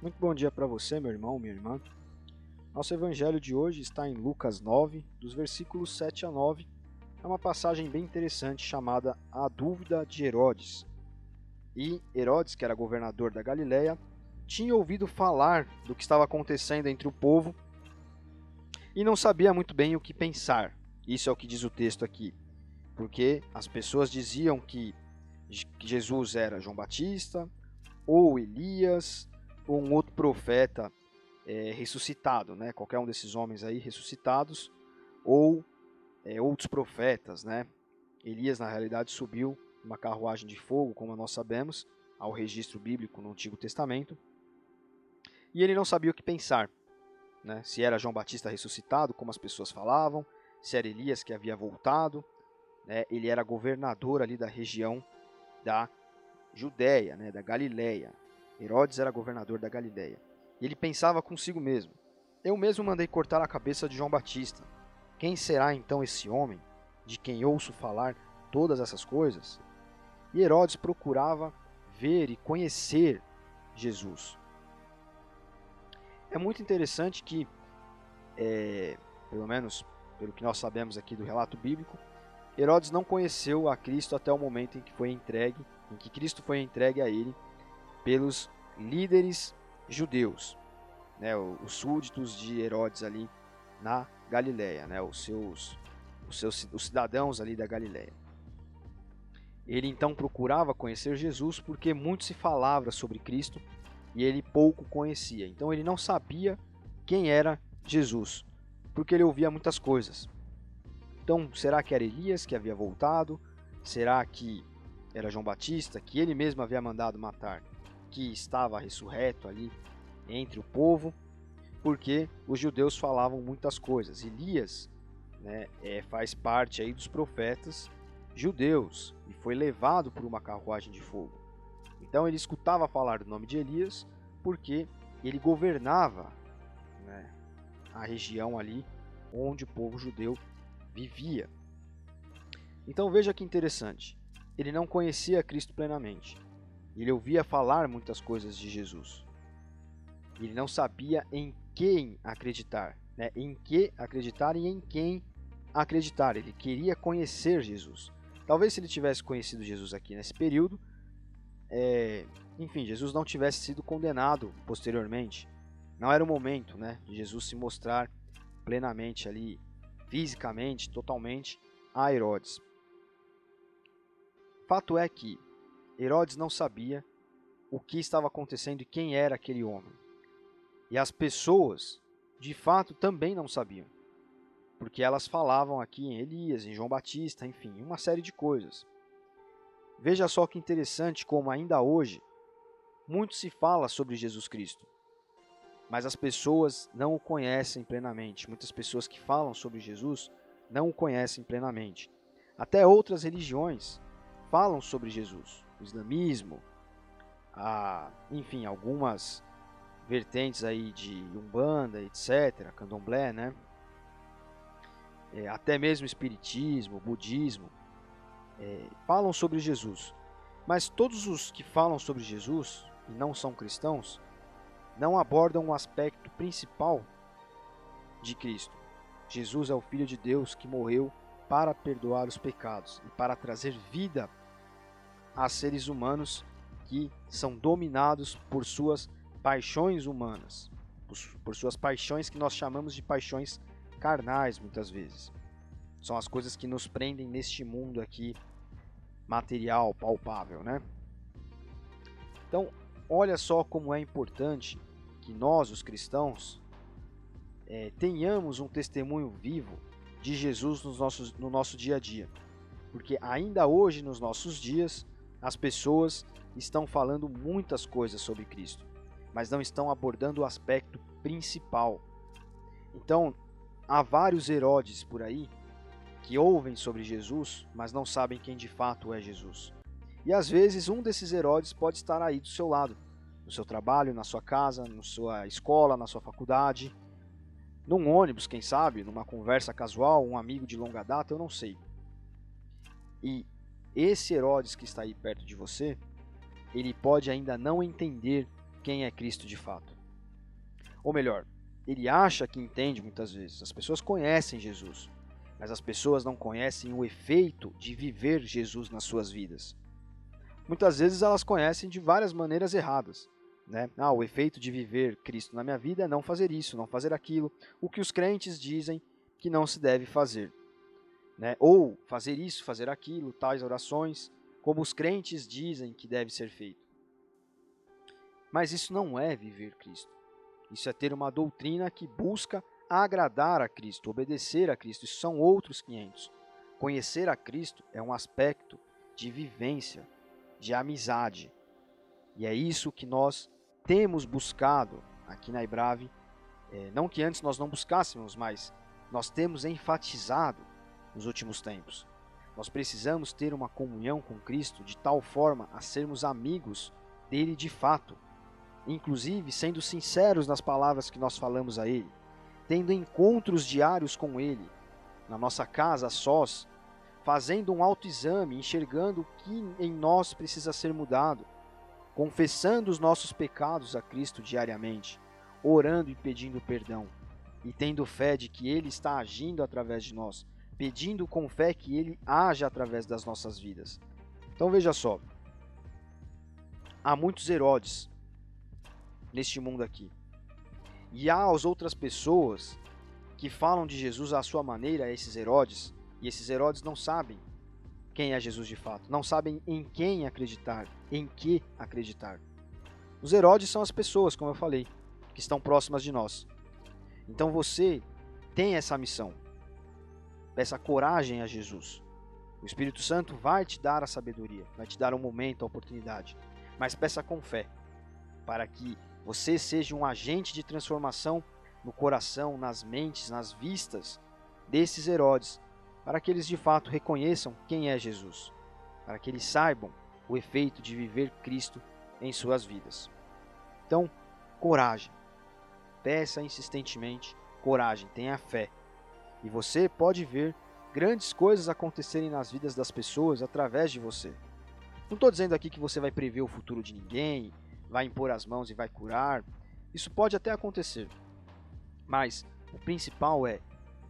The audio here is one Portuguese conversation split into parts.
Muito bom dia para você, meu irmão, minha irmã. Nosso evangelho de hoje está em Lucas 9, dos versículos 7 a 9. É uma passagem bem interessante chamada A Dúvida de Herodes. E Herodes, que era governador da Galileia, tinha ouvido falar do que estava acontecendo entre o povo e não sabia muito bem o que pensar. Isso é o que diz o texto aqui. Porque as pessoas diziam que Jesus era João Batista, ou Elias, ou um outro profeta ressuscitado, né? Qualquer um desses homens aí ressuscitados, ou outros profetas, né? Elias, na realidade, subiu uma carruagem de fogo, como nós sabemos, ao registro bíblico no Antigo Testamento, e ele não sabia o que pensar, né? Se era João Batista ressuscitado, como as pessoas falavam, se era Elias que havia voltado, né? Ele era governador ali da região da Judéia, né? Da Galileia. Herodes era governador da Galileia. E ele pensava consigo mesmo: eu mesmo mandei cortar a cabeça de João Batista. Quem será então esse homem de quem ouço falar todas essas coisas? E Herodes procurava ver e conhecer Jesus. É muito interessante que, pelo menos pelo que nós sabemos aqui do relato bíblico, Herodes não conheceu a Cristo até o momento em que Cristo foi entregue a ele pelos líderes judeus, né, os súditos de Herodes ali na Galileia, né, os cidadãos ali da Galileia. Ele então procurava conhecer Jesus porque muito se falava sobre Cristo e ele pouco conhecia. Então ele não sabia quem era Jesus, porque ele ouvia muitas coisas. Então, será que era Elias que havia voltado? Será que era João Batista, que ele mesmo havia mandado matar, que estava ressurreto ali entre o povo? Porque os judeus falavam muitas coisas. Elias, né, faz parte aí dos profetas judeus e foi levado por uma carruagem de fogo. Então ele escutava falar do nome de Elias porque ele governava, né, a região ali onde o povo judeu vivia. Então veja que interessante. Ele não conhecia Cristo plenamente. Ele ouvia falar muitas coisas de Jesus. Ele não sabia em quem acreditar, né? Em que acreditar e em quem acreditar. Ele queria conhecer Jesus. Talvez se ele tivesse conhecido Jesus aqui nesse período, enfim, Jesus não tivesse sido condenado posteriormente. Não era o momento, né, de Jesus se mostrar plenamente ali, fisicamente, totalmente, a Herodes. Fato é que Herodes não sabia o que estava acontecendo e quem era aquele homem. E as pessoas, de fato, também não sabiam. Porque elas falavam aqui em Elias, em João Batista, enfim, uma série de coisas. Veja só que interessante como ainda hoje muito se fala sobre Jesus Cristo, mas as pessoas não o conhecem plenamente. Muitas pessoas que falam sobre Jesus não o conhecem plenamente. Até outras religiões falam sobre Jesus. O islamismo, enfim, algumas vertentes aí de Umbanda, etc., Candomblé, né? Até mesmo Espiritismo, Budismo, falam sobre Jesus. Mas todos os que falam sobre Jesus e não são cristãos não abordam o aspecto principal de Cristo. Jesus é o Filho de Deus que morreu para perdoar os pecados e para trazer vida a seres humanos que são dominados por suas paixões humanas, por suas paixões que nós chamamos de paixões carnais muitas vezes. São as coisas que nos prendem neste mundo aqui material, palpável, né? Então, olha só como é importante que nós, os cristãos, tenhamos um testemunho vivo de Jesus no nosso dia a dia. Porque ainda hoje, nos nossos dias, as pessoas estão falando muitas coisas sobre Cristo, mas não estão abordando o aspecto principal. Então, há vários Herodes por aí que ouvem sobre Jesus, mas não sabem quem de fato é Jesus. E às vezes um desses Herodes pode estar aí do seu lado, no seu trabalho, na sua casa, na sua escola, na sua faculdade, num ônibus, quem sabe, numa conversa casual, um amigo de longa data, eu não sei. E esse Herodes que está aí perto de você, ele pode ainda não entender quem é Cristo de fato. Ou melhor, ele acha que entende muitas vezes. As pessoas conhecem Jesus, mas as pessoas não conhecem o efeito de viver Jesus nas suas vidas. Muitas vezes elas conhecem de várias maneiras erradas. Né? O efeito de viver Cristo na minha vida é não fazer isso, não fazer aquilo, o que os crentes dizem que não se deve fazer. Né? Ou fazer isso, fazer aquilo, tais orações, como os crentes dizem que deve ser feito. Mas isso não é viver Cristo. Isso é ter uma doutrina que busca agradar a Cristo, obedecer a Cristo. Isso são outros 500. Conhecer a Cristo é um aspecto de vivência, de amizade. E é isso que nós temos buscado aqui na Ibrave. Não que antes nós não buscássemos, mas nós temos enfatizado nos últimos tempos. Nós precisamos ter uma comunhão com Cristo de tal forma a sermos amigos dele de fato. Inclusive sendo sinceros nas palavras que nós falamos a ele, tendo encontros diários com ele, na nossa casa, a sós, fazendo um autoexame, enxergando o que em nós precisa ser mudado, confessando os nossos pecados a Cristo diariamente, orando e pedindo perdão, e tendo fé de que ele está agindo através de nós, pedindo com fé que ele haja através das nossas vidas. Então veja só, há muitos Herodes neste mundo aqui. E há as outras pessoas que falam de Jesus à sua maneira, esses Herodes, e esses Herodes não sabem quem é Jesus de fato, não sabem em quem acreditar, em que acreditar. Os Herodes são as pessoas, como eu falei, que estão próximas de nós. Então você tem essa missão, essa coragem a Jesus. O Espírito Santo vai te dar a sabedoria, vai te dar um momento, a oportunidade, mas peça com fé, para que você seja um agente de transformação no coração, nas mentes, nas vistas desses Herodes, para que eles de fato reconheçam quem é Jesus, para que eles saibam o efeito de viver Cristo em suas vidas. Então, coragem. Peça insistentemente coragem, tenha fé. E você pode ver grandes coisas acontecerem nas vidas das pessoas através de você. Não estou dizendo aqui que você vai prever o futuro de ninguém, vai impor as mãos e vai curar. Isso pode até acontecer. Mas o principal é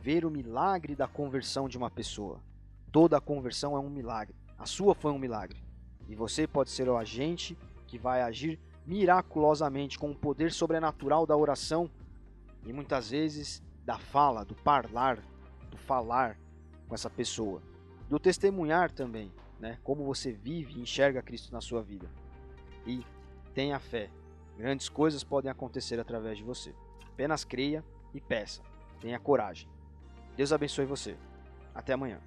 ver o milagre da conversão de uma pessoa. Toda a conversão é um milagre. A sua foi um milagre. E você pode ser o agente que vai agir miraculosamente com o poder sobrenatural da oração e muitas vezes da fala, do falar com essa pessoa. Do testemunhar também, né? Como você vive e enxerga Cristo na sua vida. E tenha fé. Grandes coisas podem acontecer através de você. Apenas creia e peça. Tenha coragem. Deus abençoe você. Até amanhã.